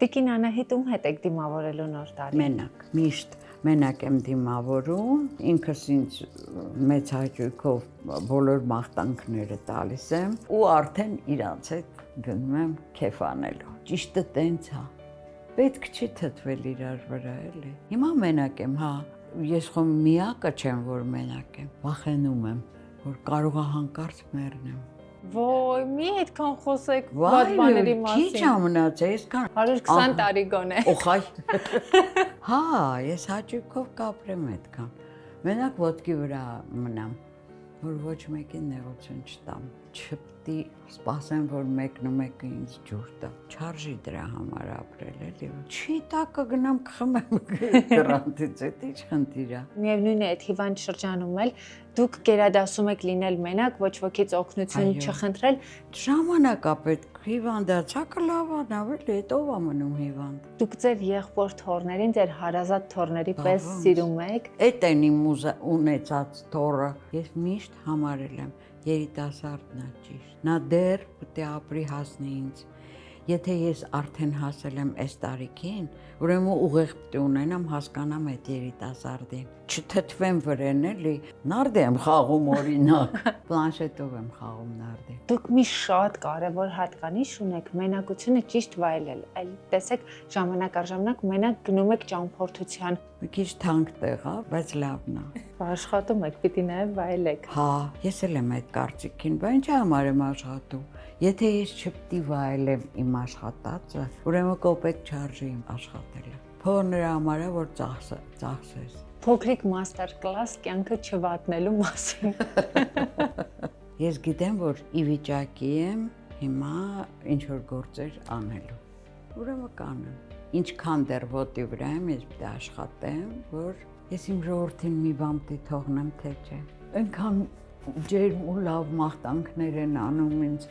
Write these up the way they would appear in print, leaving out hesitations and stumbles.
Տիկին Անահիտ ում հետ եք դիմավորելու նոր տարի։ Մենակ, միշտ մենակ եմ դիմավորում, ինքս ինձ մեծ հաճույքով բոլոր մաղթանքները տալիս եմ ու արդեն իրանց հետ գնում եմ քեֆ անելու։ Ճիշտը տենց է։ Պետք չի թթվել իրար վրա էլի։ Հիմա մենակ եմ, հա, ես խո միակը չեմ, որ մենակ եմ, վախենում եմ, որ կարող է հանկարծ մեռնեմ։ Ոյ, մի այդքան խոսեք վատ բաների մասին։ Քիչ ա մնացել, այսքան 120 տարի գոնե։ Օխայ։ Հա, ես հաճույքով կապրեմ այդքան։ Մենակ ոտքի վրա մնամ, որ ոչ մեկին նեղություն չտամ, չպետք է սպասեմ, որ մեկն ու մեկը ինձ ջուր տա։ Չարժի դրա համար ապրել էլի։ Չի տակը գնամ կխմեմ գրանտից, դա ի՞նչ խնդիր է։ Միևնույն է, այդ հիվանդ շրջանում էլ դուք գերադասում եք լինել մենակ, ոչ ոքից օգնություն չխնդրել։ Ժամանակ է պետք, հիվանդացակը լավ է, ավելի հետո ա մնում հիվանդ։ Դուք ձեր եղբոր թորներին, ձեր հարազատ թորների պես սիրում եք։ Էդ են իմ ունեցած թորը, ես միշտ համարել եմ, երիտասարդն է ճիշտ։ Նա դեռ պետք է ապրի հասնի ինձ։ Եթե ես արդեն հասել եմ այս տարիքին, ուրեմն ուղիղ պետք է ունենամ հասկանամ այդ երիտասարդին։ Չթթվեմ վրան էլի, նարդ եմ խաղում օրինակ, պլանշետով եմ խաղում նարդի։ Դուք մի շատ կարևոր հատկանիշ ունեք մենակությունը ճիշտ վայելել։ Այլ տեսեք, ժամանակ առ ժամանակ մենակ գնում եք ճամփորդության։ Մի քիչ թանկ տեղ է, բայց լավն է։ Աշխատում եք, պիտի նաև վայելեք։ Հա, ես էլ եմ այդ կարծիքին, բայց ինչի համար եմ աշխատում։ Եթե ես չպետք է վայելեմ իմ աշխատածը, ուրեմն կոպեկ չարժի իմ աշխատելը։ Փողը նրա համար է, որ ծախսես։ Փոքրիկ մաստեր կլաս կյանքը չվատնելու մասին։ Ես գիտեմ, որ ի վիճակի եմ հիմա ինչ որ գործեր անելու։ Ուրեմն կանեմ։ Ինչքան դեռ ոտի վրա եմ, ես պետք է աշխատեմ, որ ես իմ ժողովրդին մի բան պետք է թողնեմ, թե չէ։ Այնքան ջերմ ու լավ մաղթանքներ են անում ինձ։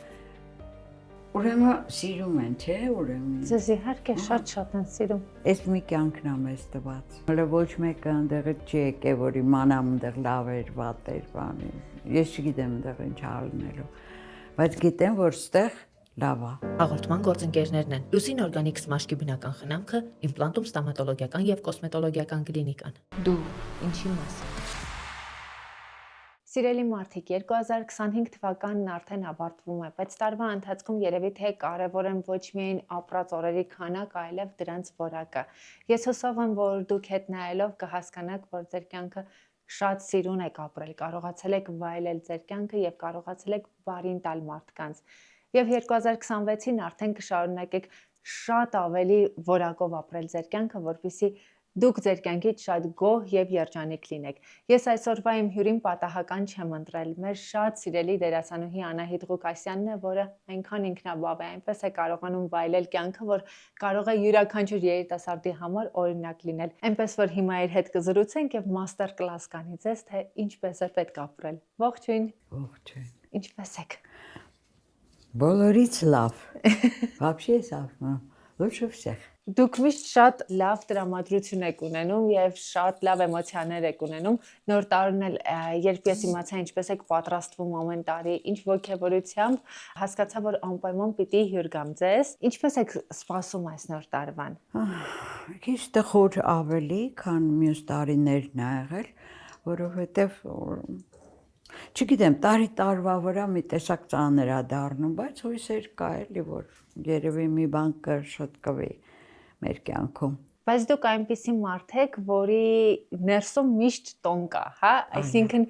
Ուրեմն սիրում են, չէ՞, ուրեմն։ Ձեզ իհարկե շատ են սիրում։ Այս մի կյանքն է մեզ տված։ Հələ ոչ մեկը այնտեղից չի եկել, որ իմանամ այնտեղ լավ էր, վատ էր, բան։ Ես չգիտեմ այնտեղ ինչ ալնելու, բայց գիտեմ, որ ստեղ լավ է։ Հաղորդման գործընկերներն են Լուսին օրգանիկ սմաշկի բնական խնամքը, իմպլանտում ստոմատոլոգիական եւ կոսմետոլոգիական կլինիկան։ Դու ինչի մաս։ Սիրելի մարդիկ, 2025 թվականն արդեն ավարտվում է, բայց տարվա ընթացքում երևի թե կարևոր են ոչ միայն ապրած օրերի քանակը, այլև դրանց որակը։ Ես հուսով եմ, որ դուք հետ նայելով կհասկանաք, որ ձեր կյանքը շատ սիրուն եք ապրել, կարողացել եք վայելել ձեր կյանքը եւ կարողացել եք բարին տալ մարդկանց։ Եվ 2026-ին արդեն կշարունակեք շատ ավելի որակով ապրել ձեր կյանքը, որպեսզի դուք ձեր կյանքից շատ գոհ եւ երջանիկ լինեք։ Ես այսօրվա իմ հյուրին պատահական չեմ ընտրել։ Մեր շատ սիրելի դերասանուհի Անահիտ Ղուկասյանն է, որը այնքան ինքնաբավ է, այնպես է կարողանում վայելել կյանքը, որ կարող է յուրաքանչյուր երիտասարդի համար օրինակ լինել։ Այնպես որ հիմա իր հետ կզրուցենք եւ մաստեր կլաս կանի ձեզ, թե ինչպես է պետք ապրել։ Ողջույն։ Ողջույն։ Ինչպես եք։ Բոլորից լավ։ Вообще լավ։ Лучше всех։ Դուք միշտ շատ լավ տրամադրություն եք ունենում եւ շատ լավ էմոցիաներ եք ունենում։ Նոր տարին էլ երբ ես իմացա ինչպես եք պատրաստվում ամեն տարի, ինչ ոգևորությամբ, հասկացա, որ անպայման պիտի հյուր գամ ձեզ։ Ինչպես եք սպասում այս նոր տարվան։ Քիչ տխուր ավելի, քան մյուս տարիներն ա եղել, որովհետեւ չգիտեմ, տարվա վրա մի տեսակ ծանր է դառնում, բայց հույսեր կա էլի, որ երևի մի բան կշտկվի մեր կյանքում։ Բայց դուք այնպիսի մարդ եք, որի ներսում միշտ տոն կա, հա? Այսինքն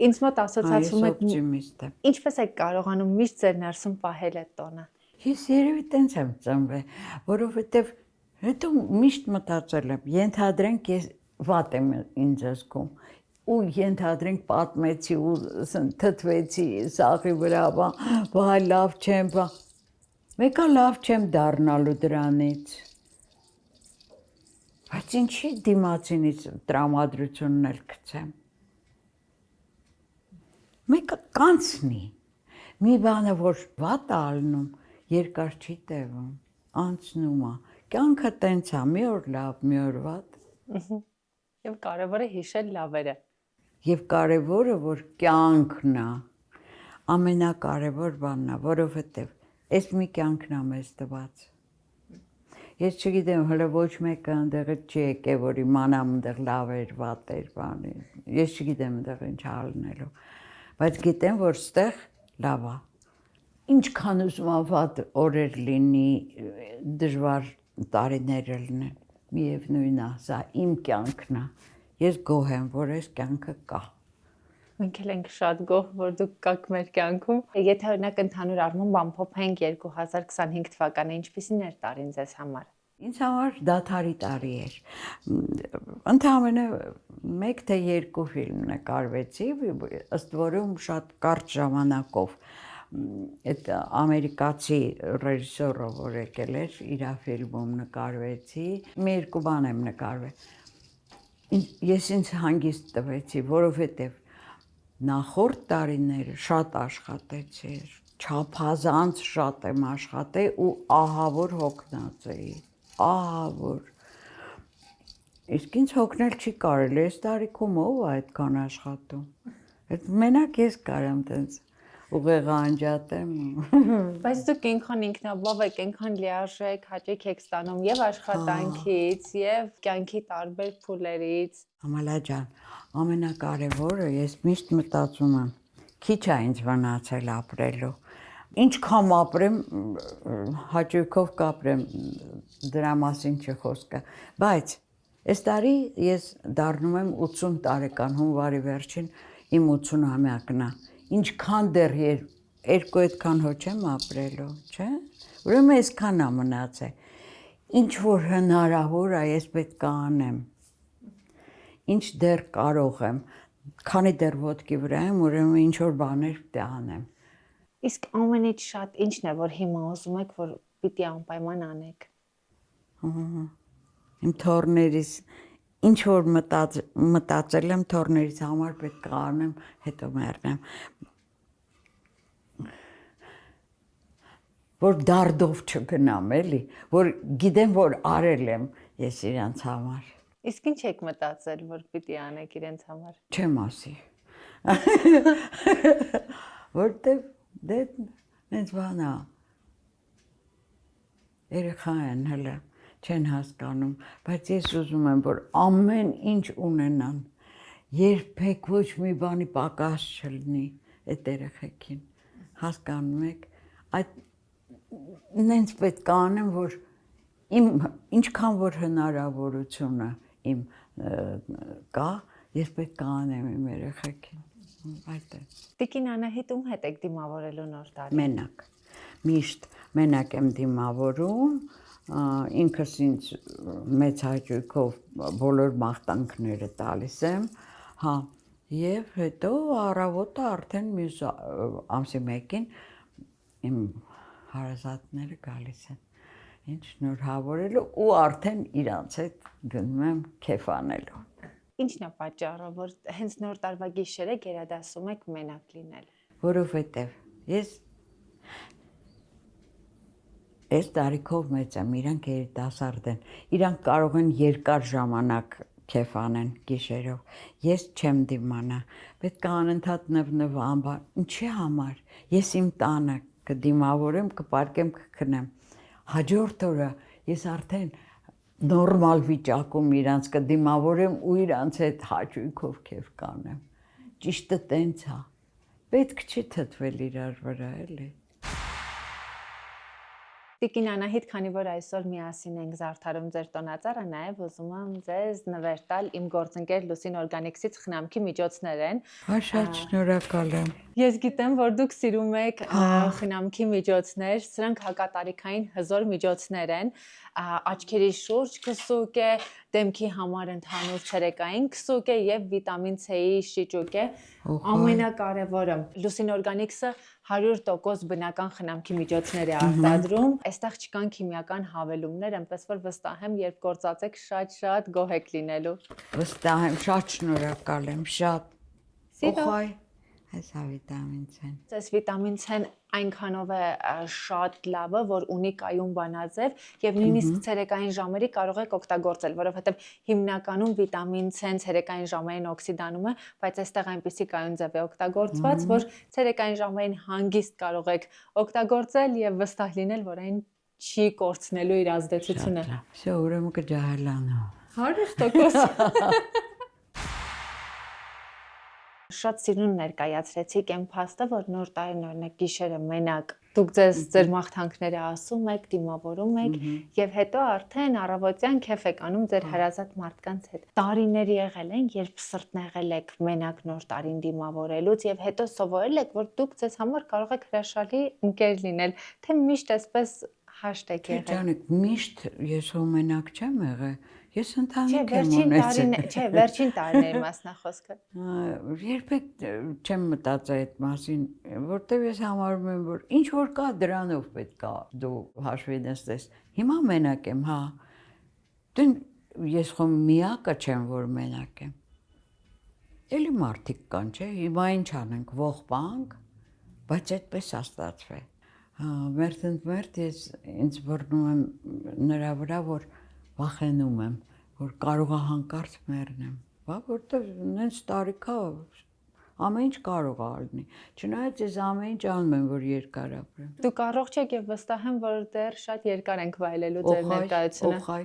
ինձ մոտ ասոցացվում է օպտիմիստ եմ։ Ինչպես եք կարողանում միշտ ձեր ներսում պահել այդ տոնը։ Ես երևի տենց եմ ծնվել, որովհետև հետո միշտ մտածել եմ, ենթադրենք ես վատ եմ ինձ զգում, ու ենթադրենք պատմեցի ու թթվեցի սաղի վրա, վայ լավ չեմ, մեկը լավ չեմ դառնալու դրանից։ Բայց ինչի դիմացինից տրամադրությունն էլ գցեմ։ Մեկը կանցնի։ Մի բանը, որ վատ է ալնում, երկար չի տևում, անցնում է։ Կյանքը տենց է, մի օր լավ, մի օր վատ։ Եվ կարևորը հիշել լավերը։ Եվ կարևորը, որ կյանքն է, ամենակարևոր բանն է, որովհետև այս մի կյանքն է մեզ տված։ Ես չգիտեմ, հələ ոչ մեկը այնտեղից չի եկել, որ իմանամ այնտեղ լավ էր, վատ էր, բան էր։ Ես չգիտեմ այնտեղ ինչ ալնելու։ Բայց գիտեմ, որ ստեղ լավ է։ Ինչքան ուզում վատ օրեր լինի, դժվար տարիներ լինեն, միևնույն է, սա իմ կյանքն է։ Ես գոհ եմ, որ այս կյանքը կա։ Մենք էլ ենք շատ գոհ, որ դուք կաք մեր կյանքում։ Եթե օրինակ ընդհանուր առմամբ ամփոփենք 2025 թվականը, ինչպիսին էր տարին ձեզ համար։ Ինձ համար դադարի տարի էր։ Ընդհանրապես 1 թե 2 ֆիլմ նկարվեցի, ըստ որում շատ կարճ ժամանակով։ Այդ ամերիկացի ռեժիսորը, որ եկել էր, իր ֆիլմում նկարվեցի, մի երկու բան եմ նկարվել։ Ես ինձ հանգիստ տվեցի, որովհետև նախորդ տարիները շատ աշխատեցի, չափազանց շատ եմ աշխատել ու ահա որ հոգնած էի, ահա որ։ Իսկ ինձ հոգնել չի կարելի, այս տարիքում ով է այդքան աշխատում։ Այդ մենակ ես կարամ տենց ուղեղը անջատեմ։ Բայց դուք ինքան ինքնաբավ եք, ինքան լիարժեք, հաճեք եք ստանում եւ աշխատանքից, եւ կյանքի տարբեր փուլերից։ Ամալա ջան, ամենակարևորը ես միշտ մտածում եմ, քիչ է ինձ մնացել ապրելու։ Ինչքան ապրեմ, հաճույքով կապրեմ, դրա մասին չի խոսքը, բայց այս տարի ես դառնում եմ 80 տարեկան, հունվարի վերջին իմ 80-ամյակն է։ Ինչքան դեռ երկու այդքան հո չեմ ապրելու, չէ՞։ Ուրեմն այսքան է մնացել։ Ինչ որ հնարավոր է, ես պետք է անեմ։ Ինչ դեռ կարող եմ, քանի դեռ ոտքի վրա եմ, ուրեմն ինչ որ բաներ պետք է անեմ։ Իսկ ամենից շատ ինչն է, որ հիմա ուզում եք, որ պիտի անպայման անեք։ Իմ թորներից ինչ որ մտածել եմ թորներից համար պետք է անեմ, հետո մեռնեմ։ Որ դարդով չգնամ, էլի, որ գիտեմ, որ արել եմ ես իրանց համար։ Իսկ ինչ եք մտածել, որ պիտի անեք իրենց համար։ Չեմ ասի։ Որտեվ դե ինձ բանա։ Երեխա են հələ չեն հասկանում, բայց ես ուզում եմ, որ ամեն ինչ ունենան, երբեք ոչ մի բանի պակաս չլինի այդ երեխեքին, հասկանում եք, այդ նենց պետք է անեմ, որ ինչքան որ հնարավորությունը իմ կա, ես պետք է անեմ իմ երեխեքին, այդ է։ Տիկին Անահիտ, ում հետ եք դիմավորելու նոր տարի։ Մենակ, միշտ մենակ եմ դիմավորում, ինքս ինձ մեծ հաճույքով բոլոր մաղթանքները տալիս եմ, հա, եւ հետո առավոտը արդեն մյուս ամսի 1-ին իմ հարազատները գալիս են, ինչ շնորհավորելու ու արդեն իրանց հետ գնում եմ քեֆ անելու։ Ինչն է պատճառը, որ հենց նոր տարվա գիշերը գերադասում եք մենակ լինել։ Որովհետեւ ես այս տարիքով մեծ եմ, իրանք երիտասարդ են, իրանք կարող են երկար ժամանակ քեֆ անեն գիշերով, ես չեմ դիմանա, պետք է անընդհատ նվնվամ, ինչի համար, ես իմ տանը կդիմավորեմ, կպարկեմ, կքնեմ, հաջորդ օրը ես արդեն նորմալ վիճակում իրանց կդիմավորեմ ու իրանց հետ հաճույքով քեֆ կանեմ, ճիշտը տենց է, պետք չի թթվել իրար վրա, էլի։ Տիկին Անահիտ, քանի որ այսօր միասին ենք զարդարում ձեր տոնածառը, նաև ուզում եմ ձեզ նվեր տալ իմ գործընկեր Լուսին օրգանիքսից խնամքի միջոցներ են։ Շատ շնորհակալ եմ։ Ես գիտեմ, որ դուք սիրում եք խնամքի միջոցներ, սրանք հակատարիքային հզոր միջոցներ են, աչքերի շուրջ քսուկ է, դեմքի համար ընդհանուր ցերեկային քսուկ է եւ վիտամին C-ի շիճուկ է։ Ամենակարևորը, Լուսին օրգանիքսը 100% բնական խնամքի միջոցներ է արտադրում։ Այստեղ չկան քիմիական հավելումներ, այնպես որ վստահ եմ, երբ գործածեք շատ գոհ եք լինելու։ Վստահ եմ, շատ շնորհակալ եմ, շատ։ Սիրո։ Հեսա վիտամին C-ն։ Այս վիտամին C-ն այնքանով է շատ լավը, որ ունի կայուն բանաձև եւ նույնիսկ ցերեկային ժամերի կարող եք օգտագործել, որովհետեւ հիմնականում վիտամին C-ն ցերեկային ժամերին օքսիդանում է, բայց այստեղ այնպիսի կայուն ձև է օգտագործված, որ ցերեկային ժամերին հանգիստ կարող եք օգտագործել եւ վստահ լինել, որ այն չի կորցնելու իր ազդեցությունը։ Всё, ուրեմն կջահելանա։ 100%։ Շատ սիրուն ներկայացրեցիք այն փաստը, որ նոր տարին օրինակ գիշերը մենակ դուք ձեր մաղթանքները ասում եք, դիմավորում եք եւ հետո արդեն առավոտյան քեֆ եք անում ձեր հարազատ մարդկանց հետ։ Տարիներ եղել են, երբ սրտնեղել եք մենակ նոր տարին դիմավորելուց եւ հետո սովորել եք, որ դուք ձեզ համար կարող եք հրաշալի ընկեր լինել, թե միշտ այսպես հաշտ եք եղել։ Ջանիկ, միշտ ես հո մենակ չեմ եղել։ Ես Չէ, ընտանիք եմ վերջին ունեցել։ տարին, չէ, վերջին տարիների մասն է խոսքը։ Երբեք չեմ մտածել այդ մասին, որտեվ ես համարում եմ, որ ինչ որ կա դրանով պետք է դու հաշվի նստես։ Հիմա մենակ եմ, հա։ Դեն ես խո միակը չեմ, որ մենակ եմ։ Էլի մարդիկ կան, չէ՞, հիմա ինչ անենք, ողբանք, բայց այդպես է ստացվել։ Հա, մերթ ես ինձ բռնում եմ նրա վրա, որ վախենում եմ, որ կարող է հանկարծ մեռնեմ, բա որտեվ նենց տարիքա ամեն ինչ կարող է լինի։ Չնայած ես ամեն ինչ անում եմ, որ երկար ապրեմ։ Դուք առողջ եք եւ վստահ եմ, որ դեռ շատ երկար ենք վայելելու ձեր ներկայությունը։ Օխայ։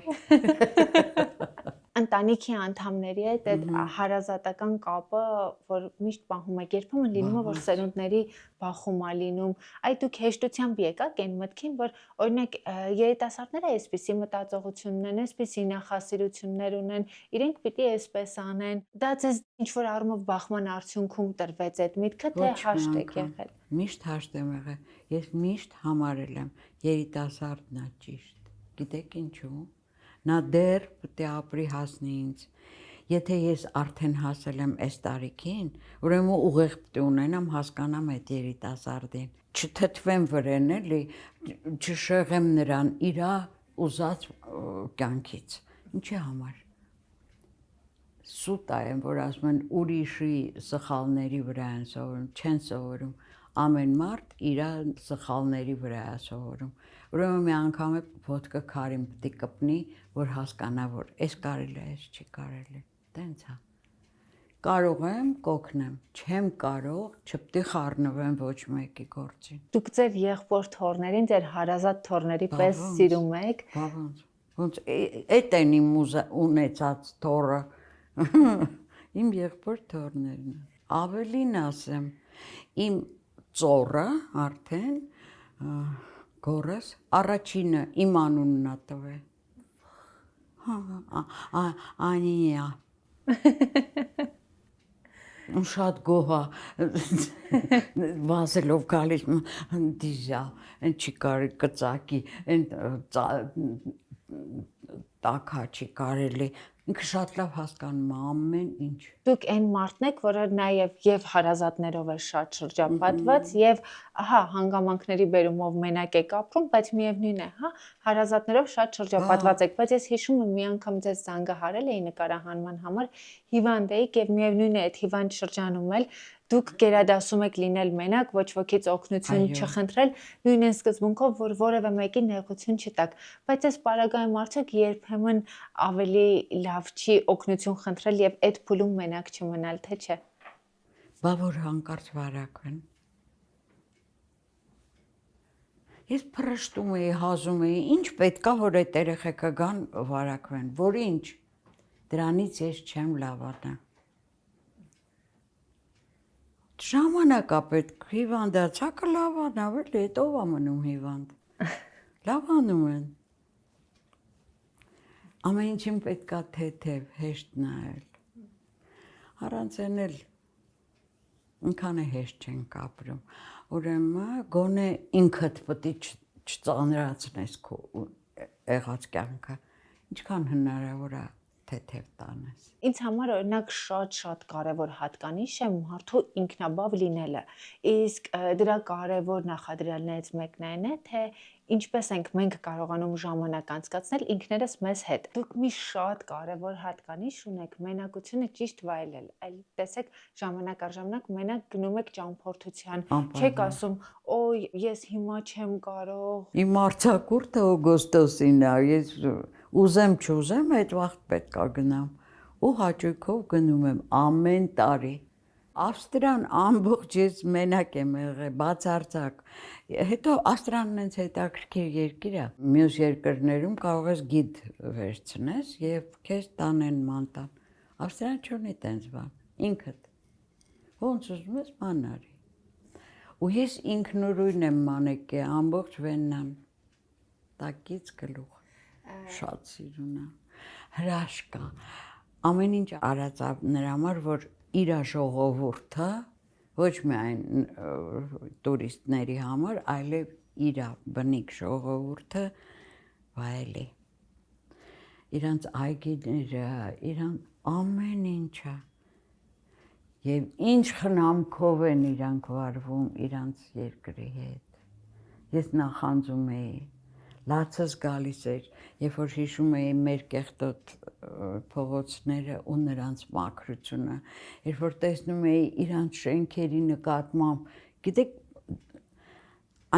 Ընտանիքի անդամների հետ այդ հարազատական կապը, որ միշտ պահում եք, երբեմն լինում է, որ սերունդների բախում է լինում։ Այդ դուք հեշտությամբ եկաք այն մտքին, որ օրինակ երիտասարդները այսպիսի մտածողություններ ունեն, այսպիսի նախասիրություններ ունեն, իրենք պիտի այսպես անեն։ Դա ձեզ ինչ որ առումով բախման արդյունքում տրվեց այդ միտքը, թե հաշտ եք եղել։ Միշտ հաշտ եմ եղել։ Ես միշտ համարել եմ երիտասարդն է ճիշտ։ Գիտեք ինչու՞։ Նա դեռ պետք է ապրի հասնի ինձ։ Եթե ես արդեն հասել եմ այս տարիքին, ուրեմն ուղեղ պետք է ունենամ հասկանամ այդ երիտասարդին։ Չթթվեմ վրան էլի, չշեղեմ նրան իր ուզած կյանքից։ Ինչի համար։ Սուտ է, որ ասում են ուրիշի սխալների վրա են սովորում, չեն սովորում։ Ամեն մարդ իր սխալների վրա է սովորում։ Ուրեմն մի անգամ է ոտքը քարին պետք է կպնի, որ հասկանա, որ այս կարելի է, այս չի կարելի։ Տենց է։ Կարող եմ կօգնեմ, չեմ կարող, չպետք է խառնվեմ ոչ մեկի գործին։ Դուք ձեր եղբոր թորներին, ձեր հարազատ թորների պես սիրում եք։ Բա ոնց էդ են իմ ունեցած թորը։ Իմ եղբոր թորներն են։ Ավելին ասեմ, իմ ծորը արդեն գորս առաջինը իմ անունն է տվել։ Անիա։ Շատ գոհ է վազելով գալիս դիժա, այն չի կարելի կծակի, այն տակա չի կարելի, ինքը շատ լավ հասկանում է ամեն ինչ։ Դուք այն մարդն եք, որը նաև եւ հարազատներով է շատ շրջապատված եւ ահա հանգամանքների բերումով մենակ եք ապրում, բայց միևնույն է, հա, հարազատներով շատ շրջապատված եք, բայց ես հիշում եմ մի անգամ ձեզ զանգահարել էի նկարահանման համար, հիվանդ էիք եւ միևնույն է այդ հիվանդ շրջանում էլ դուք գերադասում եք լինել մենակ, ոչ ոքից օգնություն չխնդրել, նույն այն սկզբունքով, որ որևէ մեկին նեղություն չտաք, բայց այս պարագայում արդյոք երբեմն ավելի լավ չի օգնություն խնդրել եւ այդ փուլում մենակ չմնալ, թե չէ։ Բա որ հանկարծ վարակվեն։ Ես փռշտում էի, հազում էի, ինչ պետքա որ այդ երեխեքը գան վարակվեն, որ ինչ։ Դրանից ես չեմ լավանա։ Ժամանակ է պետք, հիվանդացակը լավանա, էլի էդ ով է մնում հիվանդ։ Լավանում են։ Ամեն ինչին պետք է թեթև, հեշտ նայել։ Առանց այն էլ ինքան է հեշտ չենք ապրում։ Ուրեմն գոնե ինքդ պետք է չծանրացնես քո եղած կյանքը, ինչքան հնարավոր է թեթև տանես։ Ինձ համար օրինակ շատ կարևոր հատկանիշ է մարդու ինքնաբավ լինելը։ Իսկ դրա կարևոր նախադրյալներից մեկն այն է, թե ինչպես ենք մենք կարողանում ժամանակ անցկացնել ինքներս մեզ հետ։ Դուք մի շատ կարևոր հատկանիշ ունեք մենակությունը ճիշտ վայելել։ Այլ տեսեք ժամանակ առ ժամանակ մենակ գնում եք ճամփորդության։ Չեք ասում, «Օй, ես հիմա չեմ կարող»։ Իմ արձակուրդը օգոստոսին է, ես ուզեմ չուզեմ այդ վաղտ պետք է գնամ։ Ու հաճույքով գնում եմ ամեն տարի։ Ավստրիան ամբողջ ես մենակ եմ եղել, բացարձակ։ Հետո Ավստրիան ինձ հետաքրքիր երկիր է։ Մյուս երկրներում կարող ես գիդ վերցնես եւ քեզ տանեն մանտան։ Ավստրիան չունի տենց բան, ինքդ։ Ոնց ուզում ես ման արի։ Ու ես ինքնուրույն եմ մանեկե, ամբողջ Վեննան։ Տակից գլուխ։ Շատ սիրուն է։ Հրաշք է։ Ամեն ինչ արած նրա համար, որ իր ժողովուրդը ոչ միայն տուրիստների համար, այլև իր բնիկ ժողովուրդը վայելի։ Իրանց այգիները, իրան ամեն ինչը։ Եվ ինչ խնամքով են իրանք վարվում իրանց երկրի հետ։ Ես նախանձում էի, լացս գալիս էր, երբ որ հիշում էի մեր կեղտոտ փողոցները ու նրանց մաքրությունը, երբ որ տեսնում էի իրանց շենքերի նկատմամբ, գիտեք,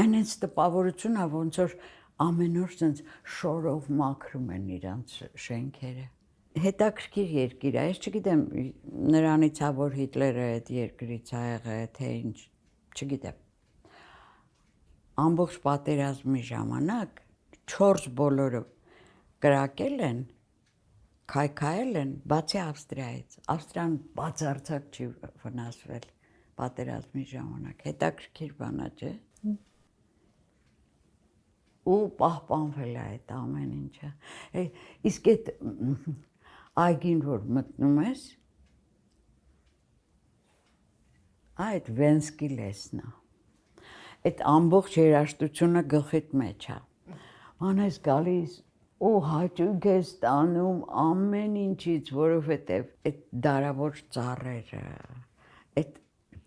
այն այնց տպավորություն է, ոնց որ ամեն օր sense շորով մաքրում են իրանց շենքերը։ Հետաքրքիր երկիր է, ես չգիտեմ նրանից է, որ Հիտլերը այդ երկրից ա եղել, թե ինչ, չգիտեմ։ Ամբողջ պատերազմի ժամանակ 4 բոլորը կրակել են, քայքայել են, բացի Ավստրիայից։ Ավստրիան բացարձակ չի վնասվել պատերազմի ժամանակ։ Հետաքրքիր բան է, չէ՞։ Ու պահպանվել է այդ ամեն ինչը։ Իսկ այդ այգին, որ մտնում ես, այդ Վենսկի լեսն է։ Այդ ամբողջ երաժշտությունը գլխիդ մեջ է։ Անես գալիս ու հաճույք ես ստանում ամեն ինչից, որովհետև այդ դարավոր ծառերը, այդ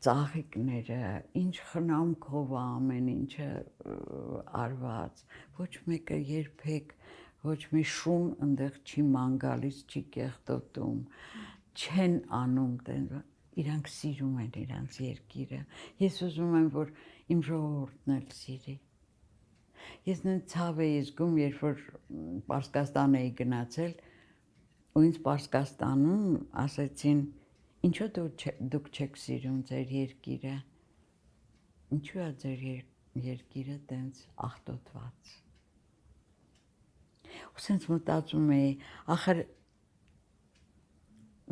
ծաղիկները, ինչ խնամքով է ամեն ինչը արված, ոչ մեկը երբեք ոչ մի շուն ընդեղ չի ման գալիս, չի կեղտոտում, չեն անում տեն, իրանք սիրում են իրանց երկիրը։ Ես ուզում եմ, որ իմ ժողովուրդն էլ սիրի։ Ես նույն ցավ էի զգում, երբ որ Պարսկաստան էի գնացել, ու ինձ Պարսկաստանում ասեցին, ինչո՞ւ դուք չեք սիրում ձեր երկիրը։ Ինչու է ձեր երկիրը տենց աղտոտված։ Ու սենց մտածում էի, ախր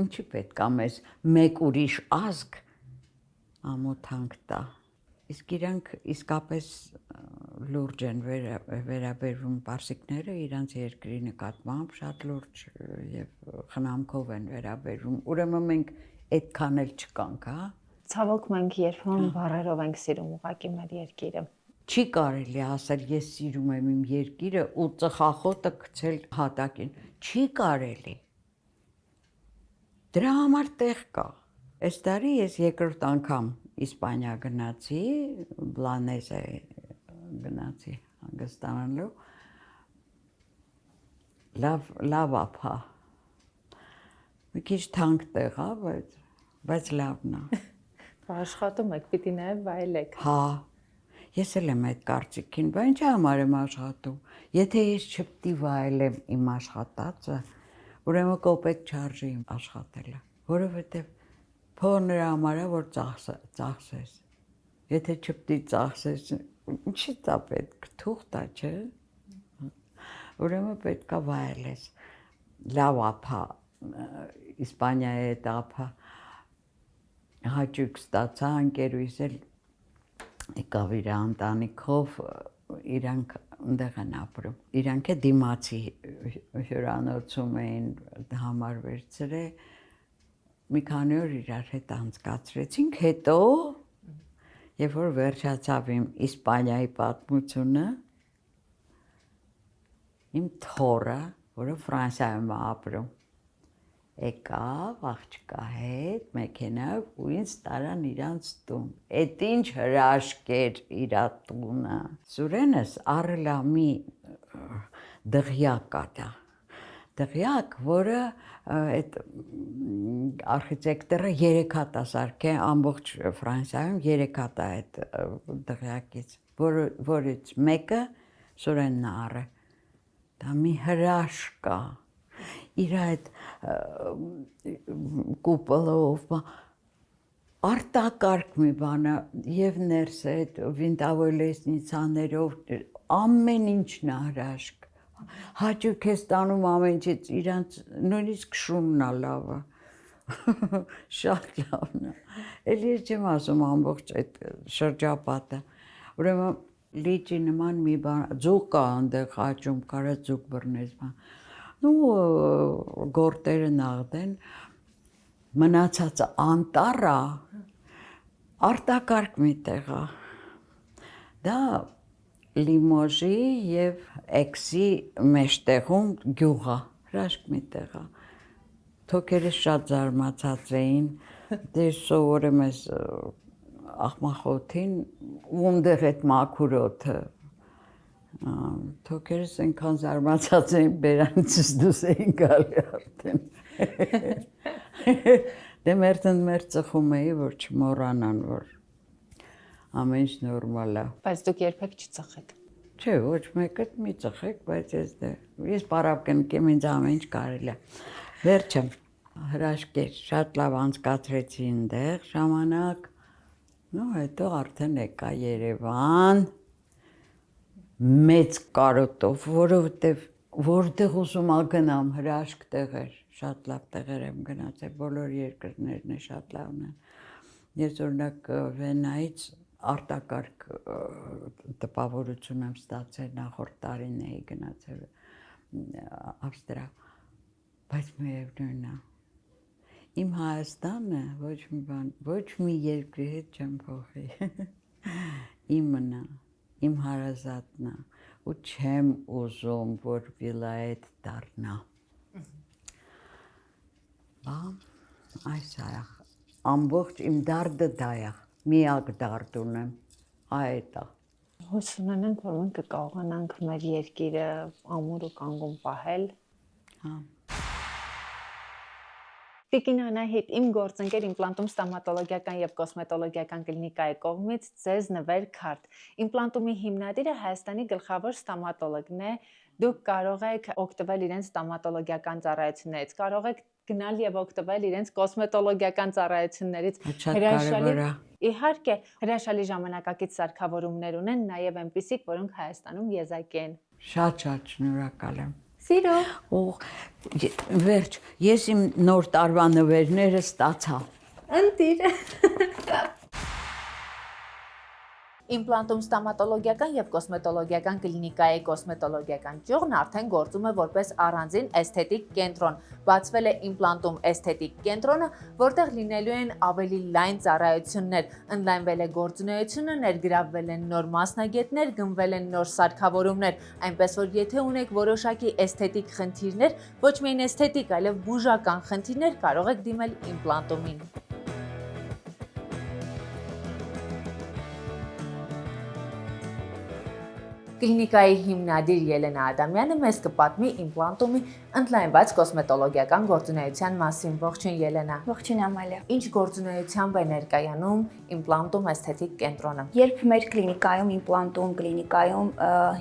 ինչի պետք է մեզ մեկ ուրիշ ազգ ամոթանք տա։ Իսկ իրանք իսկապես լուրջ են վերաբերվում պարսիկները իրանց երկրի նկատմամբ շատ լուրջ եւ խնամքով են վերաբերվում։ Ուրեմն մենք այդքան էլ չկանք, հա։ Ցավոք մենք երբեմն բառերով ենք սիրում ուղղակի մեր երկիրը։ Չի կարելի ասել ես սիրում եմ իմ երկիրը ու ծխախոտը գցել հատակին։ Չի կարելի։ Դրա համար տեղ կա։ Այս տարի ես երկրորդ անգամ Իսպանիա գնացի, Բլանեզա գնացի հանգստանալու։ Լավ ապա։ Մի քիչ թանկ տեղ է, բայց լավն է։ Աշխատում եք, պիտի նաև վայելեք։ Հա։ Ես էլ եմ այդ կարծիքին, բայց ինչի համար եմ աշխատում։ Եթե ես չպետք վայելեմ իմ աշխատածը, ուրեմն կոպեկ չարժի իմ աշխատելը, որովհետև փողը նրա համար է, որ ծախսես։ Եթե չպետք ծախսես, ինչի՞ դա պետք, թուղթ է, չէ՞։ Ուրեմն պետք է վայելես։ Լավ ապա, Իսպանիայի հետ ապա հաճույք ստացա, ընկերուհիս էլ եկավ իր ընտանիքով, իրանք ընդեղ են ապրում։ Իրանք է դիմացի հյուրանոցում էին համար վերցրել, մի քանի օր իրար հետ անցկացրեցինք, հետո երբ որ վերջացավ իմ Իսպանիայի պատմությունը, իմ թոռը, որը Ֆրանսիայում է ապրում, եկավ աղջկա հետ մեքենայով ու ինձ տարան իրանց տուն։ Էդ ինչ հրաշք էր իր տունը։ Սուրենս առել է մի դղյակ կա դա։ Դղյակ, որը այդ արխիտեկտորը 3 հատ է սարքել ամբողջ Ֆրանսիայում 3 հատ է այդ դղյակից, որից մեկը Սուրենն է առել։ Դա մի հրաշք է։ Իր այդ կուպոլով արտակարգ մի բան է եւ ներս այդ վինտավոյ լեսնիցաներով ամեն ինչն է հրաշք։ Հաճույք է ստանում ամեն ինչից, իրանց նույնիսկ շունն է լավը։ Շատ լավն է։ Էլ ես չեմ ասում ամբողջ այդ շրջապատը։ Ուրեմն լիճի նման մի բան, ձուկ կա այնտեղ աճում, կարա ձուկ բռնես բան։ Ու գորտերը նաղդեն, մնացածը անտառը արտակարգ մի տեղ է։ Դա Լիմոժի եւ Էքսի մեջտեղում գյուղ է, հրաշք մի տեղ է։ Թոքերս շատ զարմացած էին, դե սովորեմ ես աղմախոթին, ունդեղ այդ մաքուր օդը։ Թոքերս այնքան զարմացած էին, բերանիցս դուրս էին գալի արդեն։ Դե մեր ծխում էի, որ չմոռանան, որ ամեն ինչ նորմալ է։ Բայց դուք երբեք չծխեք։ Չէ, ոչ մեկը մի ծխեք, բայց ես պարապ կնկեմ, ինձ ամեն ինչ կարելի է։ Վերջը հրաշք էր, շատ լավ անցկացրեցի այնտեղ ժամանակ։ Ու հետո արդեն եկա Երևան մեծ կարոտով, որովհետև որտեղ ուզում ա գնամ, հրաշք տեղեր, շատ լավ տեղեր եմ գնացել, բոլոր երկրներն է շատ լավն են։ Ես օրինակ Վենայից արտակարգ տպավորություն եմ ստացել, նախորդ տարին էի գնացել Ավստրիա, բայց միևնույն է։ Իմ Հայաստանը ոչ մի բան, ոչ մի երկրի հետ չեմ փոխի։ Իմն է, իմ հարազատն է, ու չեմ ուզում, որ վիլայետ դառնա։ Այս է, ամբողջ իմ դարդը դա է, միակ դարդ ունեմ, այդ է։ Հույս ունենանք, որ մենք կկարողանանք մեր երկիրը ամուր ու կանգուն պահել։ Հա։ Տիկին Անահիտ, իմ գործընկեր իմպլանտում ստոմատոլոգիական եւ կոսմետոլոգիական կլինիկայի կողմից ձեզ նվեր քարտ։ Իմպլանտումի հիմնադիրը Հայաստանի գլխավոր ստոմատոլոգն է։ Դուք կարող եք օգտվել իրենց ստոմատոլոգիական ծառայություններից, կարող եք գնալ եւ օգտվել իրենց կոսմետոլոգիական ծառայություններից։ Իհարկե, հրաշալի ժամանակակից սարքավորումներ ունեն նաեւ այնպիսիք, որոնք Հայաստանում եզակի են։ Շատ շնորհակալ եմ։ Սիրո։ Վերջ, ես իմ նոր տարվա նվերները ստացա։ Ընտիր։ Իմպլանտում ստոմատոլոգիական եւ կոսմետոլոգիական կլինիկայի կոսմետոլոգիական ճյուղն արդեն գործում է որպես առանձին էսթետիկ կենտրոն։ Բացվել է իմպլանտում էսթետիկ կենտրոնը, որտեղ լինելու են ավելի լայն ծառայություններ, ընդլայնվել է գործունեությունը, ներգրավվել են նոր մասնագետներ, գնվել են նոր սարքավորումներ, այնպես որ եթե ունեք որոշակի էսթետիկ խնդիրներ, ոչ միայն էսթետիկ, այլև բուժական խնդիրներ, կարող եք դիմել իմպլանտումին։ Կլինիկայի հիմնադիր Ելենա Ադամյանը մեզ կպատմի իմպլանտումի ընդլայնված կոսմետոլոգիական գործունեության մասին։ Ողջույն Ելենա։ Ողջույն Ամալիա։ Ինչ գործունեությամբ է ներկայանում իմպլանտում էսթետիկ կենտրոնը։ Երբ մեր իմպլանտում կլինիկայում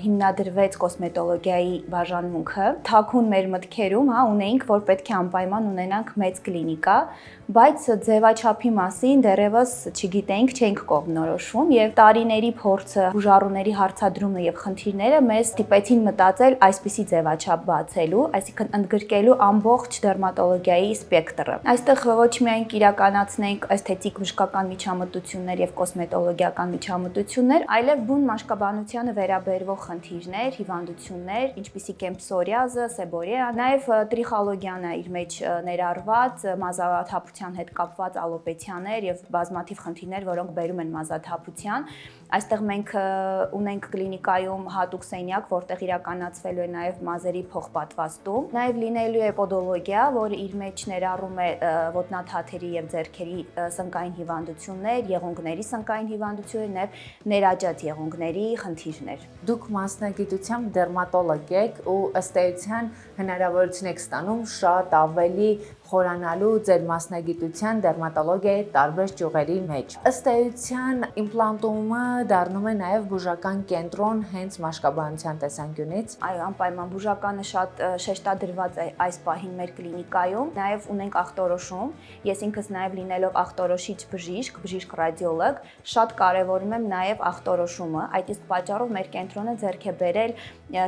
հիմնադրվեց կոսմետոլոգիայի բաժանմունքը, թաքուն մեր մտքերում, ունեինք, որ պետք է անպայման ունենանք մեծ կլինիկա, բայց ձևաչափի մասին դեռևս չգիտենք, չէինք կողմնորոշվում եւ տարիների փորձը, բուժառուների հարցադրումը եւ խնդիրները մեզ ստիպեցին մտածել այսպիսի ձևաչափ բացելու, այսինքն ընդգրկելու ամբողջ դերմատոլոգիայի սպեկտրը։ Այստեղ ոչ միայն կիրականացնենք էսթետիկ բժշկական միջամտություններ եւ կոսմետոլոգիական միջամտություններ, այլև բուն մաշկաբանությանը վերաբերվող խնդիրներ, հիվանդություններ, ինչպիսիք են պսորիազը, սեբորեա, նաեւ տրիխոլոգիան է իր մեջ ներառված, մազաթափության հետ կապված ալոպեցիաներ եւ բազմաթիվ խնդիրներ, որոնք բերում են մազաթափության։ Այստեղ մենք ունենք կլինիկայում հատուկ սենյակ, որտեղ իրականացվելու է նաև մազերի փոխպատվաստում, նաև լինելու է պոդոլոգիա, որը իր մեջ ներառում է ոտնաթաթերի եւ ձեռքերի սնկային հիվանդություններ, եղունգների սնկային հիվանդություններ, նաև ներաճած եղունգների խնդիրներ։ Դուք մասնագիտությամբ դերմատոլոգ եք ու ըստ էության հնարավորություն եք ստանում շատ ավելի խորանալու ձեր մասնագիտության դերմատոլոգիայի տարբեր ճյուղերի մեջ։ Ըստ էության իմպլանտումը դառնում է նաև բուժական կենտրոն հենց մաշկաբանության տեսանկյունից։ Այո, անպայման բուժականը շատ շեշտադրված է այս պահին մեր կլինիկայում։ Նաև ունենք ախտորոշում։ Ես ինքս նաև լինելով ախտորոշիչ բժիշկ ռադիոլոգ, շատ կարևորում եմ նաև ախտորոշումը։ Այդ իսկ պատճառով մեր կենտրոնը ձեռք է բերել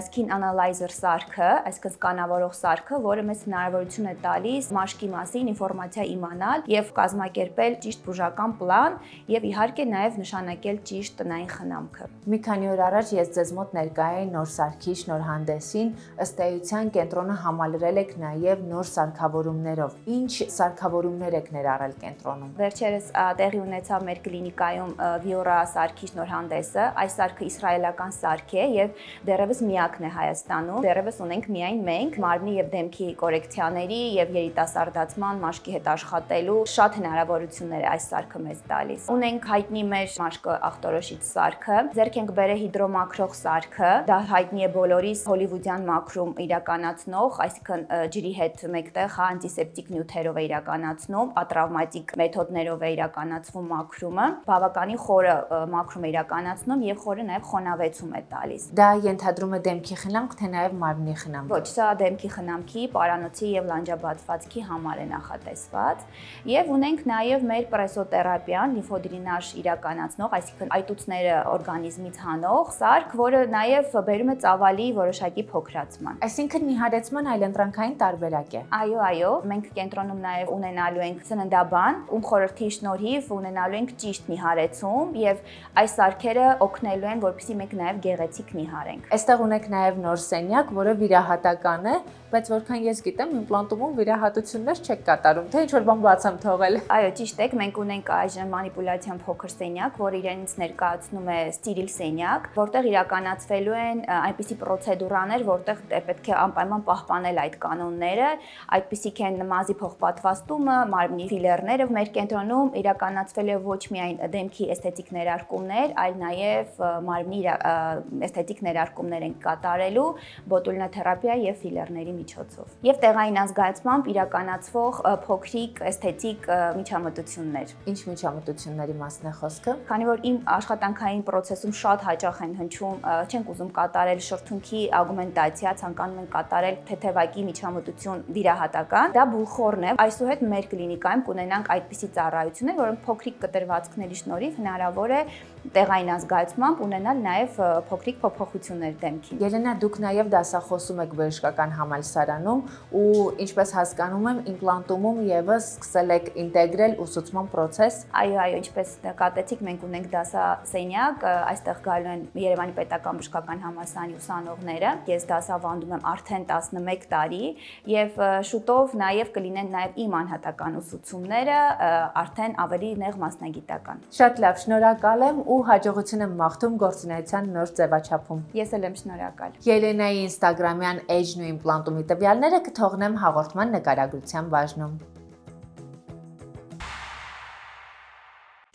skin analyzer սարքը, այսինքն սկանավորող սարքը, որը մեզ հնարավորություն է տալիս մաշկի մասին ինֆորմացիա իմանալ եւ կազմակերպել ճիշտ բուժական պլան եւ իհարկե նաև նշանակել ճիշտ տնային խնամքը։ Մի քանի օր առաջ ես ձեզ մոտ ներկա էի նոր սարքի շնորհանդեսին, ըստ էության կենտրոնը համալրել եք նաև նոր սարքավորումներով։ Ինչ սարքավորումներ եք ներառել կենտրոնում։ Վերջերս տեղի ունեցավ մեր կլինիկայում Viora սարքի շնորհանդեսը։ Այս սարքը իսրայելական սարք է եւ դեռևս միակն է Հայաստանում։ Դեռևս ունենք միայն մենք մարմնի եւ դեմքի կորեկցիաների եւ երիտասարդացման մաշկի հետ աշխատելու շատ հնարավորություններ է այս սարքը մեզ տալիս։ Ունենք հայտնի մեր մաշկը ախտորոշիչ սարքը, ձեռք ենք բերել հիդրոմակրող սարքը, դա հայտնի է բոլորիս հոլիվուդյան մակրում իրականացնող, այսինքն ջրի հետ մեկտեղ անտիսեպտիկ նյութերով է իրականացնում, ատրավմատիկ մեթոդներով է իրականացվում մակրումը, բավականին խորը մակրում է իրականացնում եւ խորը նաեւ խոնավեցում է տալիս։ Դա ենթադրում է դեմքի խնամք, թե նաև մարմնի խնամք։ Ոչ, սա դեմքի խնամքի, պարանոցի եւ լանջաբացվածքի համար է նախատեսված։ Եվ ունենք նաեւ մեր պրեսոտերապիան, լիմֆոդրինաժ իրականացնող, այսինքն այտուցները օրգանիզմից հանող սարք, որը նաեւ բերում է ծավալի որոշակի փոքրացման։ Այսինքն նիհարեցման այլընտրանքային տարբերակ է։ Այո, մենք կենտրոնում նաեւ ունենալու ենք ծննդաբան, ում խորհրդի շնորհիվ ունենալու ենք ճիշտ նիհարեցում եւ այս սարքերը օգնելու են, որպեսզի մենք նաեւ գեղեցիկ նիհարենք։ Այստեղ ունեք նաև նոր սենյակ, որը վիրահատական է, բայց որքան ես գիտեմ, իմպլանտումում վիրահատություններ չեք կատարում, թե ինչ-որ բան բաց եմ թողել։ Այո, ճիշտ եք, մենք ունենք այժմ մանիպուլյացիան փոքր սենյակ, որը իրենից ներկայացնում է ստերիլ սենյակ, որտեղ իրականացվելու են այնպիսի պրոցեդուրաներ, որտեղ պետք է անպայման պահպանել այդ կանոնները, այդպիսիք են մազի փոխպատվաստումը, մարմնի ֆիլերները։ Մեր կենտրոնում իրականացվել է ոչ միայն դեմքի էսթետիկ ներարկումներ, այլ նաև մարմնի էսթետիկ ներարկումներ են կատարելու բոտուլինոթերապիա եւ ֆիլերների միջոցով։ Եվ տեղային ազգայացմամբ իրականացվող փոքրիկ էսթետիկ միջամտություններ։ Ինչ միջամտությունների մասն է խոսքը։ Քանի որ իմ աշխատանքային process-ում շատ հաճախ են հնչում, չենք ուզում կատարել շրթունքի ագումենտացիա, ցանկանում են կատարել թեթևակի միջամտություն վիրահատական, դա բուլխորն է։ Այսուհետ մեր կլինիկայում կունենանք այդպիսի ծառայություններ, որոնք փոքրիկ կտրվածքների շնորհիվ հնարավոր է տեղային ազգայացմամբ ունենալ նաև փոքրիկ փոփոխություններ դեմքին։ Ելենա, դուք նաև դասախոսում եք բժշկական համալսարանում ու ինչպես հասկանում եմ, իմպլանտումում եւս սկսել եք ինտեգրել ուսուցման process։ Այո, ինչպես նկատեցիք, մենք ունենք դասասենյակ, այստեղ գալու են Երևանի Պետական Բժշկական Համալսարանի ուսանողները։ Ես դասավանդում եմ արդեն 11 տարի եւ շուտով նաև կլինեն նաև իմ անհատական ուսուցումները, արդեն ավելի նեղ մասնագիտական։ Շատ լավ, շնորհակալ եմ ու հաջողություն եմ մաղթում գործունեության նոր ձևաչափում։ Ես էլ եմ շնորհակալ։ Ելենայի ինստագրամյան էջն ու իմպլանտումի տվյալները կթողնեմ հաղորդման նկարագրության բաժնում։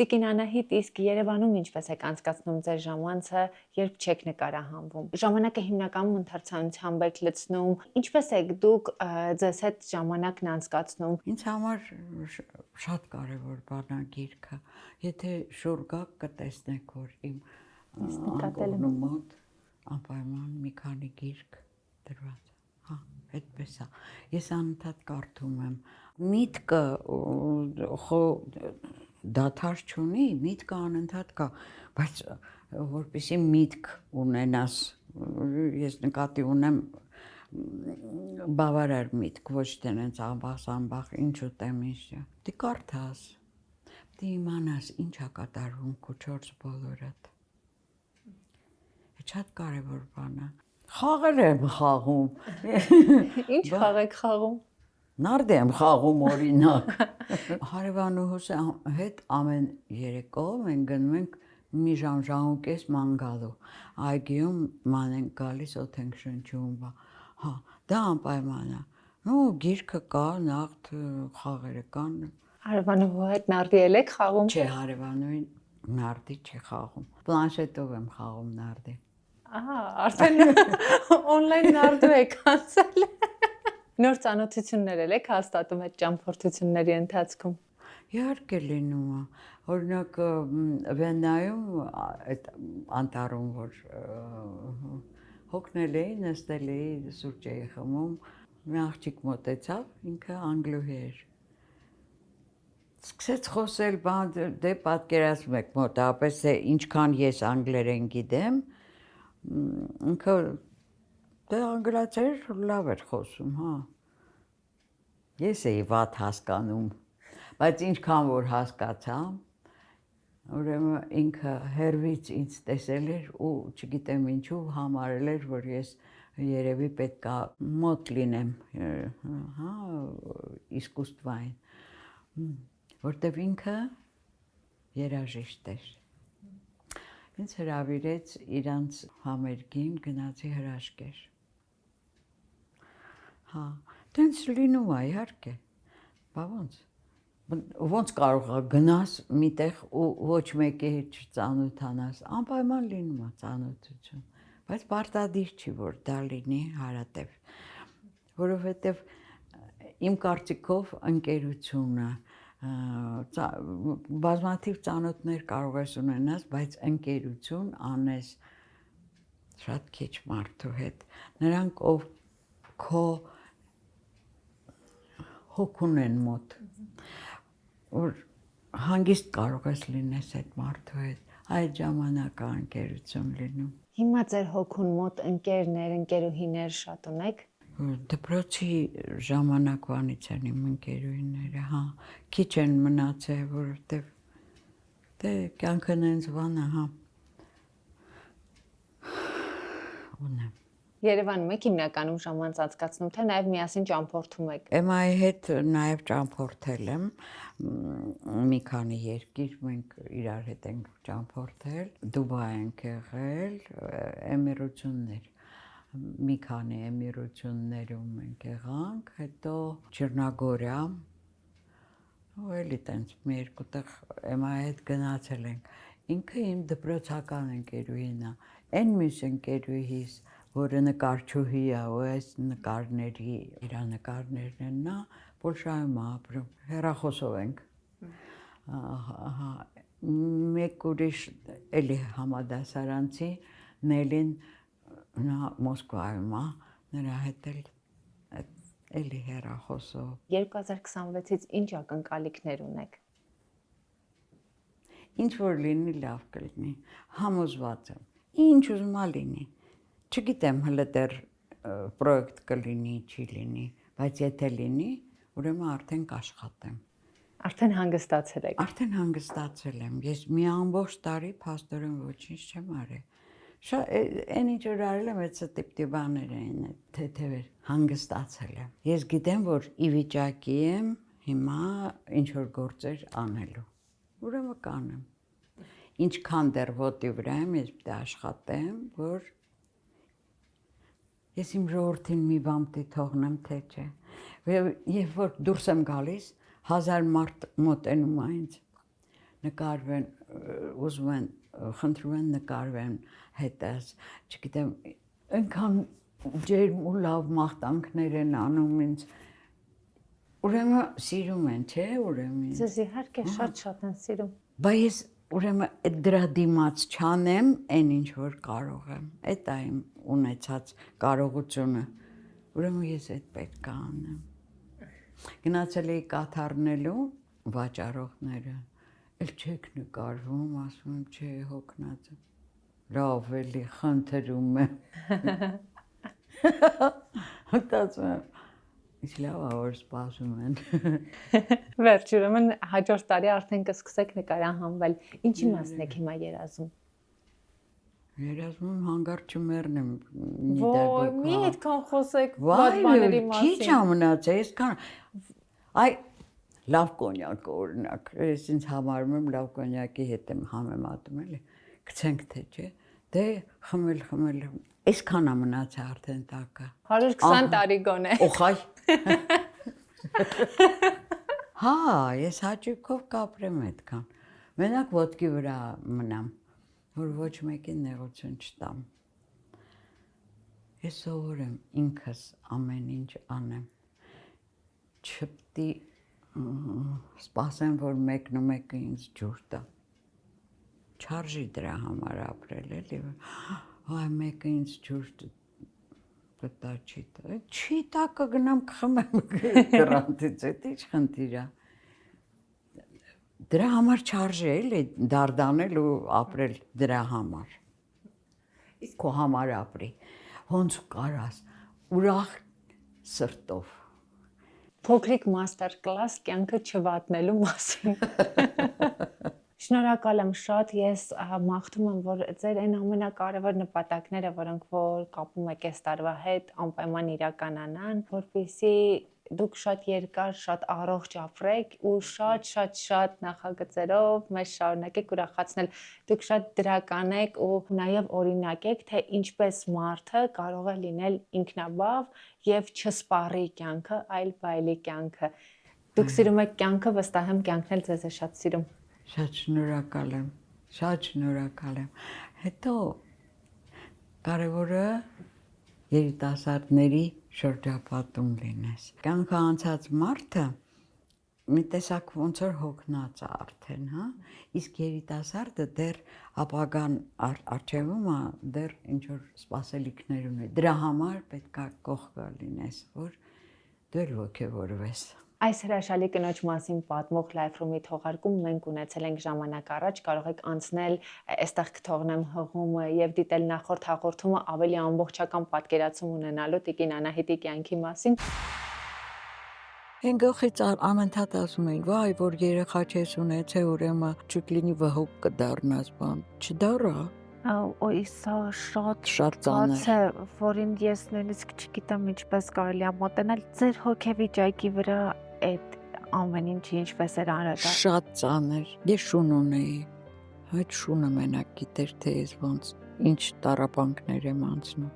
Տիկին Անահիտ, իսկ Երևանում ինչպես եք անցկացնում ձեր ժամանցը, երբ չեք նկարահանվում։ Ժամանակը հիմնականում ընթերցանությամբ եք լցնում։ Ինչպես եք դուք ձեզ հետ ժամանակն անցկացնում։ Ինձ համար շատ կարևոր բան է գիրքը։ Եթե շուռ գաք կտեսնեք, որ իմ անկողնու մոտ անպայման մի քանի գիրք դրված է։ Հա, այդպես է։ Ես անընդհատ կարդում եմ։ Միտքը դադար չունի, միտքը անընդհատ կա, բայց որպեսզի միտք ունենաս, ես նկատի ունեմ բավարար միտք, ոչ թե նենց ամբախ, ինչ ուտեմ, ինչ։ Դի կարդաս, դի իմանաս ինչ է կատարվում քո 4 բոլորդ։ Շատ կարևոր բան է։ Խաղեր եմ խաղում։ Ինչ խաղ եք խաղում։ Նարդ եմ խաղում օրինակ։ Հարևանուհուս հետ ամեն երեկո մենք գնում ենք մի ժամ-ժամուկես ման գալու։ Այգիում ման ենք գալիս, օդ ենք շնչում, հա, դա անպայման է։ Ու գիրքը կա, նաղդ խաղերը կան։ Հարևանուհու հետ նարդի եք խաղում։ Չէ, հարևանուհին նարդի չի խաղում։ Պլանշետով եմ խաղում նարդի։ Ահա, արդեն on-line նարդու եք անցել։ Նոր ծանոթություններ եք հաստատում այդ ճամփորդությունների ընթացքում։ Իհարկե լինում է, Օրինակ Վենայում այդ անտառում որ հոգնել էի, նստել էի, սուրճ էի խմում, մի աղջիկ մոտեցավ, ինքը անգլուհի էր։ Սկսեց խոսել, դե պատկերացնում եք մոտավորապես թե ինչքան ես անգլերեն գիտեմ, ինքը դե անգլացեր լավ էր խոսում, հա։ Ես էի վատ հասկանում, բայց ինչքան որ հասկացա, ուրեմն ինքը հերվից ինձ տեսել էր ու չգիտեմ ինչու համարել էր, որ ես երևի պետքա մոտ լինեմ, հա, իսկուստվային, որտեվ ինքը երաժիշտ էր։ Ինձ հրավիրեց իրանց համերգին գնացի հրաշքեր։ Հա, տենց լինում է իհարկե, բա ոնց կարող է գնաս միտեղ ու ոչ մեկի հետ չծանոթանաս, անպայման լինում է ծանոթություն, բայց պարտադիր չի, որ դա լինի հարատև, որովհետև իմ կարծիքով ընկերությունը, բազմաթիվ ծանոթներ կարող ես ունենաս, բայց ընկերություն անես շատ քիչ մարդու հետ, նրանք ով քո հոգուն են մոտ, որ հանգիստ կարող ես լինես այդ մարդու հետ, այդ ժամանակ ընկերություն լինում։ Հիմա ձեր հոգուն մոտ ընկերներ, ընկերուհիներ շատ ունեք։ Դպրոցի ժամանակվանից են իմ ընկերուհիները, հա, քիչ են մնացել, որովհետև դե կյանքը նենց բան է, հա։ Ունեմ։ Երևանում եք հիմնականում ժամանց անցկացնում, թե նաև միասին ճամփորդում եք։ Էմայի հետ նաև ճամփորդել եմ, մի քանի երկիր մենք իրար հետ ենք ճամփորդել, Դուբայ ենք եղել, Էմիրություններ, մի քանի Էմիրություններում ենք եղանք, հետո Չեռնագորիա, ու էլի տենց մի երկու տեղ Էմայի հետ գնացել ենք։ Ինքը իմ դպրոցական ընկերուհին է, այն մյուս ընկերուհիս, որը նկարչուհի է, ու այս նկարների, իր նկարներն են նա, Պոլշայում է ապրում, հեռախոսով ենք։ Մեկ ուրիշ էլի համադասարանցի Նելին նա Մոսկվայում է, նրա հետ էլի հեռախոսով։ 2026-ից ինչ ակնկալիքներ ունեք։ Ինչ որ լինի լավ կլինի, համոզված եմ, ինչ ուզում է լինի, չգիտեմ հլը դեռ պրոյեկտ կլինի, չի լինի, բայց եթե լինի, ուրեմն արդեն կաշխատեմ։ Արդեն հանգստացել եք։ Արդեն հանգստացել եմ, ես մի ամբողջ տարի փաստորեն ոչինչ չեմ արել։ Այն ինչ որ արել եմ, այդ տիպտի բաներ էին, թեթևեր, հանգստացել եմ։ Ես գիտեմ, որ ի վիճակի եմ հիմա ինչ որ գործեր անելու։ Ուրեմն կանեմ։ Ինչքան դեռ ոտի վրա եմ, ես պետք է աշխատեմ, որ ես իմ ժողովրդին մի բան պետք է թողնեմ, թե չէ։ Երբ որ դուրս եմ գալիս, 1000 մարդ մոտենում է ինձ, նկարվեն, ուզում են, խնդրում են նկարվեն հետս, չգիտեմ, այնքան ջերմ ու լավ մաղթանքներ են անում ինձ, ուրեմն սիրում են, չէ, ուրեմն։ Ձեզ իհարկե շատ են սիրում։ Բայց ես ուրեմն այդ դրա դիմաց չանեմ, այն ինչ որ կարող եմ, այդ է իմ ունեցած կարողությունը, ուրեմն ես այդ պետք է անեմ։ Գնացել էի կաթառնելու վաճառողները, էլ չեք նկարվում, ասում եմ, չէ, հոգնած եմ, լավ էլի խնդրում եմ, մտածում եմ, ինչ լավ է, որ սպասում են։ Վերջ, ուրեմն հաջորդ տարի արդեն կսկսեք նկարահանվել։ Ինչի մասն եք հիմա երազում։ Երազում եմ հանգարտ չմեռնեմ։ Ոյ, մի այդքան խոսեք վատ բաների քիչ մասին։ է մնացել, այսքան այ լավ կոնյակ օրինակ, ես ինձ համարում եմ լավ կոնյակի հետ եմ համեմատում էլի, գցենք թե չէ, դե խմել, այսքան է մնացել արդեն տակը։ 120 տարի գոնե։ Օխայ։ Հա, ես հաճույքով կապրեմ այդքան։ Մենակ ոտքի վրա մնամ, որ ոչ մեկին նեղություն չտամ։ Ես սովոր եմ ինքս ամեն ինչ անեմ։ Չպետք է Սպասեմ, որ մեկն ու մեկը ինձ ջուր տա։ Չարժի դրա համար ապրել, էլի։ Այ մեկը ինձ ջուր տա չի տա։ Չի տա կգնամ կխմեմ գրանտից, էդ ինչ խնդիր է։ Դրա համար չարժի էլի դարդանել ու ապրել դրա համար։ Իսկ քո համար ապրի։ Ոնց կարաս ուրախ սրտով։ Փոքրիկ մաստեր կլաս կյանքը չվատնելու մասին։ Շնորհակալ եմ շատ, ես մաղթում եմ, որ ձեր այն ամենակարևոր նպատակները, որոնք որ կապում եք այս տարվա հետ, անպայման իրականանան, որպեսզի դուք շատ երկար, շատ առողջ ապրեք ու շատ նախագծերով մեզ շարունակեք ուրախացնել։ Դուք շատ դրական եք ու նաև օրինակ եք, թե ինչպես մարդը կարող է լինել ինքնաբավ եւ չսպառի կյանքը, այլ բայլի կյանքը։ Դուք սիրում եք կյանքը, վստահ եմ կյանքն էլ ձեզ է շատ սիրում։ Շատ շնորհակալ եմ, շատ շնորհակալ եմ։ Հետո կարևորը երիտասարդների շրջապատում լինես։ Կյանքը անցած մարդը մի տեսակ ոնց որ հոգնած է արդեն, հա։ Իսկ երիտասարդը դեռ ապագան արջևում է, դեռ ինչ որ սպասելիքներ ունի։ Դրա համար պետք է կողքը լինես, որ դու էլ ոգևորվես։ Այս հրաշալի կնոջ մասին պատմող Life Room-ի թողարկում մենք ունեցել ենք ժամանակ առաջ, կարող եք անցնել, այստեղ կթողնեմ հղումը եւ դիտել նախորդ հաղորդումը ավելի ամբողջական պատկերացում ունենալու Տիկին Անահիտի կյանքի մասին։ Այն գլխից անընդհատ ասում էին, վայ, որ երեխա չես ունեցել, ուրեմն չկլինի վհուկ կդառնաս բան։ Չդառա։ Ոյ, սա շատ ծանր է, որին ես նույնիսկ չգիտեմ ինչպես կարելի է մոտենալ ձեր հոգեվիճակի վրա այդ ամեն ինչը ինչպես էր արագ։ Շատ ծանր։ Ես շուն ունեի։ Այդ շունը մենակ գիտեր թե ես ոնց ինչ տառապանքներ եմ անցնում։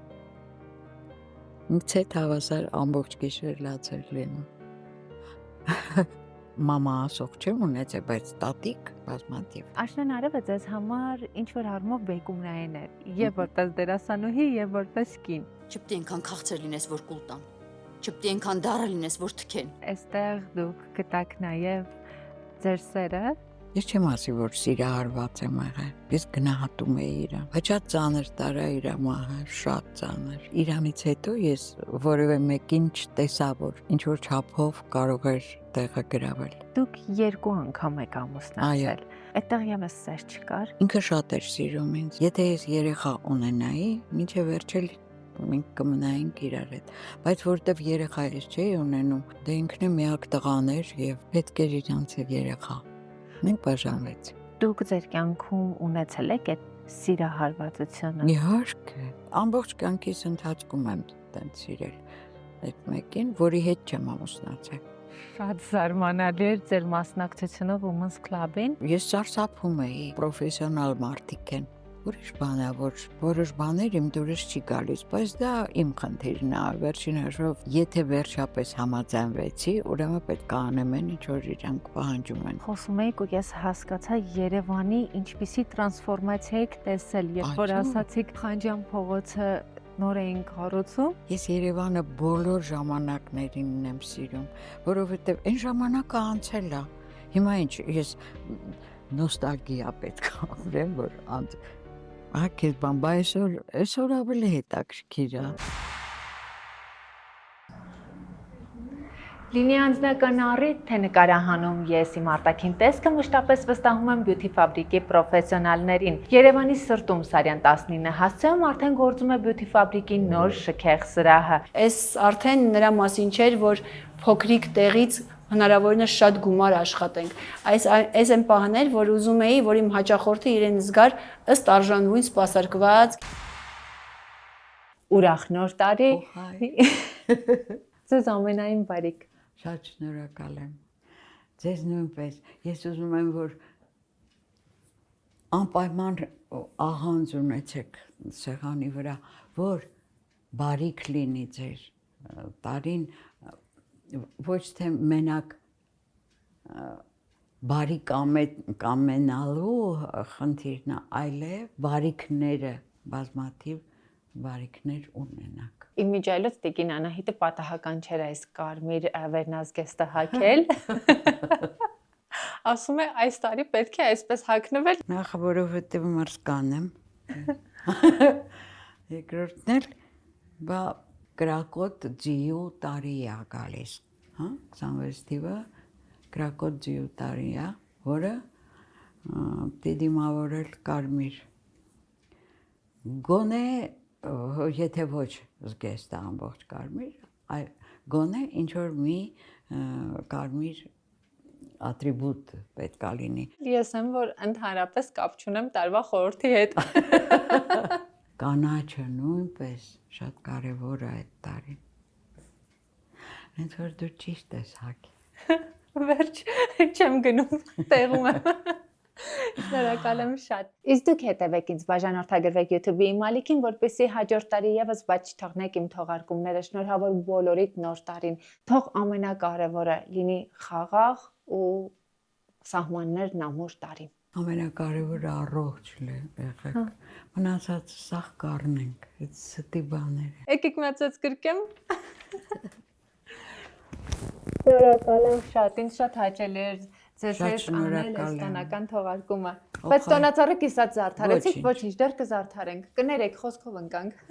Ինձ հետ հավասար ամբողջ գիշեր լաց էր լինում։ Մամա ասող չեմ ունեցել, բայց տատիկ բազմաթիվ։ Աշնան Արևը ձեզ համար ինչ որ առումով բեկումնային էր, եւ որպես դերասանուհի, եւ որպես կին։ Չպետք է այնքան քաղցր լինես, որ կուլ տան։ Չպետք է այնքան դառը լինես, որ թքեն։ Այստեղ դուք գտաք նաեւ ձեր սերը։ Ես չեմ ասի, որ սիրահարված եմ եղել։ Ես գնահատում էի իրան։ Բայց շատ ծանր տարա իր մահը, շատ ծանր։ Իրանից հետո ես որևէ մեկին չտեսա, որ ինչ որ չափով կարող էր տեղը գրավել։ Դուք երկու անգամ եք ամուսնացել։ Այդտեղ եւս սեր չկար։ Ինքը շատ էր սիրում ինձ։ Եթե ես երեխա ունենայի, մինչև վերջել մենք կմնայինք իրար հետ, բայց որտեվ երեխա ես չէի ունենում, դե ինքն է միակ տղան էր եւ պետք էր իրանց հետ երեխա։ Մենք բաժանվեցինք։ Դուք ձեր կյանքում ունեցել եք այդ սիրահարվածությունը։ Իհարկե, ամբողջ կյանքիս ընթացքում եմ տենց սիրել այդ մեկին, որի հետ չեմ ամուսնացել։ Շատ զարմանալի էր ձեր մասնակցությունը Women's Club-ին։ Ես սարսափում էի, պրոֆեսիոնալ մարդիկ են։ Ուրիշ բան է, որ որոշ բաներ իմ դուրս չի գալիս, բայց դա իմ խնդիրն է, վերջին հաշվով, եթե վերջապես համաձայնվեցի, ուրեմն պետք է անեմ այն, ինչ որ իրանք պահանջում են։ Խոսում եք ու ես հասկացա Երևանի ինչպիսի տրանսֆորմացիա եք տեսել, երբ որ ասացիք Խանջյան փողոցը նոր էին կառուցում։ Ես Երևանը բոլոր ժամանակներին եմ սիրում, որովհետև այն ժամանակը անցել է։ Հիմա ինչ, ես նոստալգիա պետք է ապրեմ, որ Ահա բան, բայց այսօր ավելի հետաքրքիր է։ Լինի անձնական առիթ, թե նկարահանում ես իմ արտաքին տեսքը մշտապես վստահում եմ բյութի ֆաբրիկի պրոֆեսիոնալներին։ Երևանի սրտում Սարյան 19 հասցեում արդեն գործում է բյութի ֆաբրիկի նոր շքեղ սրահը։ Այս արդեն նրա մասին չէր, որ փոքրիկ տեղից հնարավորինս շատ գումար աշխատենք։ Այս այն պահներ, որ ուզում էի, որ իմ հաճախորդը իրեն զգար ըստ արժանվույն սպասարկված։ Ուրախ նոր տարի։ Ձեզ ամենայն բարիք։ Շատ շնորհակալ եմ։ Ձեզ նույնպես։ Ես ուզում եմ, որ անպայման աղանձ ունեցեք սեղանի վրա, որ բարիք լինի ձեր տարին, ոչ թե մենակ բարի կամենալու խնդիրն է, այլև բարիքները, բազմաթիվ բարիքներ ունենաք։ Իմիջայլոց Տիկին Անահիտը պատահական չէր այս կարմիր վերնազգեստը հագել։ Ասում է այս տարի պետք է այսպես հագնվել։ Նախ որովհետև մրսկան եմ։ Երկրորդն էլ բա կրակոտ ձիու տարի է գալիս, հա, 26 թիվը կրակոտ ձիու տարի է, որը պիտի դիմավորել կարմիր։ Գոնե եթե ոչ զգեստ է ամբողջ կարմիր, այլ գոնե ինչ որ մի կարմիր ատրիբուտ պետք է լինի։ Ես եմ, որ ընդհանրապես կապ չունեմ տարվա խորհրդի հետ։ Կանաչը նույնպես շատ կարևոր է այդ տարին։ Հենց որ դու ճիշտ ես հագի։ Վերջ, չեմ գնում, տեղում եմ։ Շնորհակալ եմ շատ։ Իսկ դուք հետևեք ինձ, բաժանորդագրվեք YouTube-ի իմ ալիքին, որպեսզի հաջորդ տարի եւս բաց չթողնեք իմ թողարկումները։ Շնորհավոր բոլորիդ նոր տարին։ Թող ամենակարևորը լինի խաղաղ ու սահմաններն ամուր տարի։ Ամենակարևորը առողջ եղեք։ Մնացածը սաղ կառնենք, այդ ստի բաները։ Եկեք մածած կրկեմ։ Շնորհակալ եմ շատ, ինձ շատ հաճելի էր ձեզ հետ անել այս տոնական թողարկումը։ Բայց տոնածառը կիսած զարդարեցիք, ոչինչ, դեռ կզարդարենք։ Կներեք, խոսքով ընկանք։